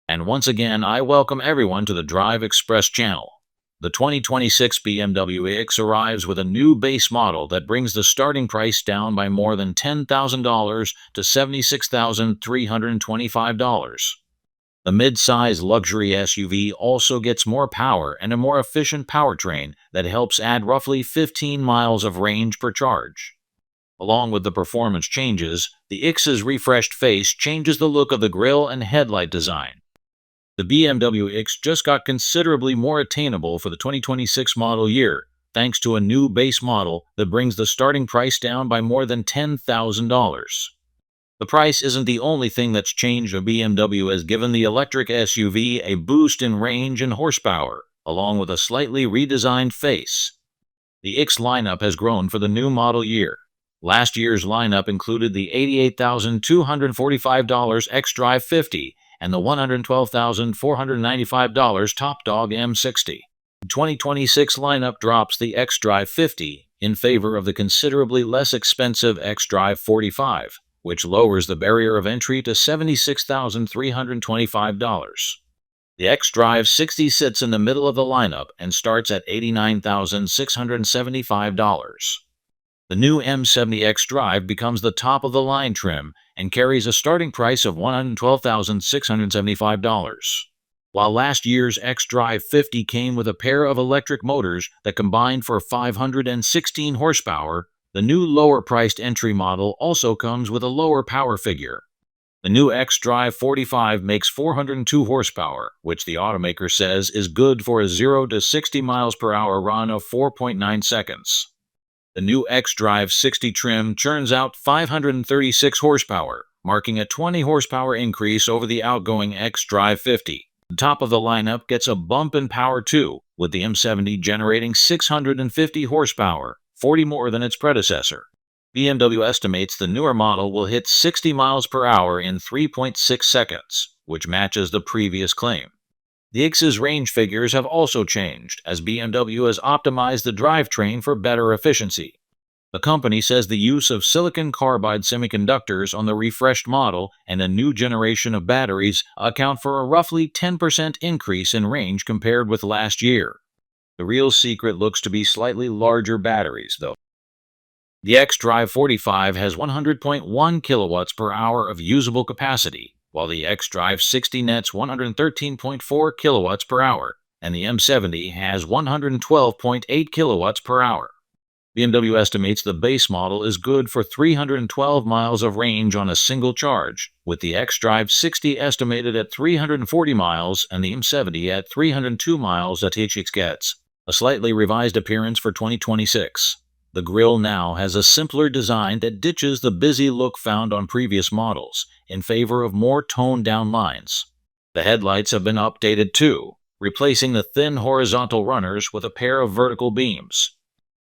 And once again, I welcome everyone to the DriveExpress channel. The 2026 BMW X arrives with a new base model that brings the starting price down by more than $10,000 to $76,325. The mid-size luxury SUV also gets more power and a more efficient powertrain that helps add roughly 15 miles of range per charge. Along with the performance changes, the X's refreshed face changes the look of the grille and headlight design. The BMW X just got considerably more attainable for the 2026 model year, thanks to a new base model that brings the starting price down by more than $10,000. The price isn't the only thing that's changed. BMW has given the electric SUV a boost in range and horsepower, along with a slightly redesigned face. The X lineup has grown for the new model year. Last year's lineup included the $88,245 xDrive 50 and the $112,495 Top Dog M60. The 2026 lineup drops the xDrive 50 in favor of the considerably less expensive xDrive 45, which lowers the barrier of entry to $76,325. The xDrive 60 sits in the middle of the lineup and starts at $89,675. The new M70 xDrive becomes the top-of-the-line trim and carries a starting price of $112,675. While last year's xDrive 50 came with a pair of electric motors that combined for 516 horsepower, the new lower-priced entry model also comes with a lower power figure. The new xDrive 45 makes 402 horsepower, which the automaker says is good for a 0 to 60 miles per hour run of 4.9 seconds. The new xDrive 60 trim churns out 536 horsepower, marking a 20 horsepower increase over the outgoing xDrive 50. The top of the lineup gets a bump in power too, with the M70 generating 650 horsepower, 40 more than its predecessor. BMW estimates the newer model will hit 60 miles per hour in 3.6 seconds, which matches the previous claim. The X's range figures have also changed, as BMW has optimized the drivetrain for better efficiency. The company says the use of silicon carbide semiconductors on the refreshed model and a new generation of batteries account for a roughly 10% increase in range compared with last year. The real secret looks to be slightly larger batteries, though. The xDrive 45 has 100.1 kilowatts per hour of usable capacity, while the xDrive 60 nets 113.4 kilowatts per hour, and the M70 has 112.8 kilowatts per hour. BMW estimates the base model is good for 312 miles of range on a single charge, with the xDrive 60 estimated at 340 miles and the M70 at 302 miles that each gets. A slightly revised appearance for 2026. The grille now has a simpler design that ditches the busy look found on previous models, in favor of more toned-down lines. The headlights have been updated too, replacing the thin horizontal runners with a pair of vertical beams.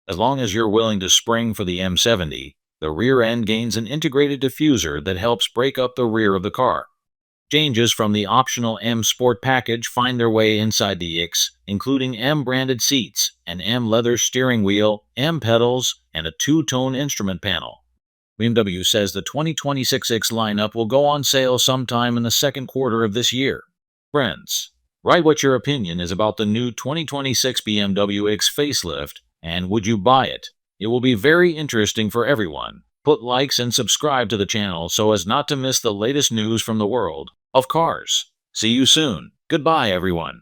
As long as you're willing to spring for the M70, the rear end gains an integrated diffuser that helps break up the rear of the car. Changes from the optional M Sport package find their way inside the X, including M-branded seats, an M leather steering wheel, M pedals, and a two-tone instrument panel. BMW says the 2026 X lineup will go on sale sometime in the second quarter of this year. Friends, write what your opinion is about the new 2026 BMW X facelift, and would you buy it? It will be very interesting for everyone. Put likes and subscribe to the channel so as not to miss the latest news from the world of cars. See you soon. Goodbye, everyone.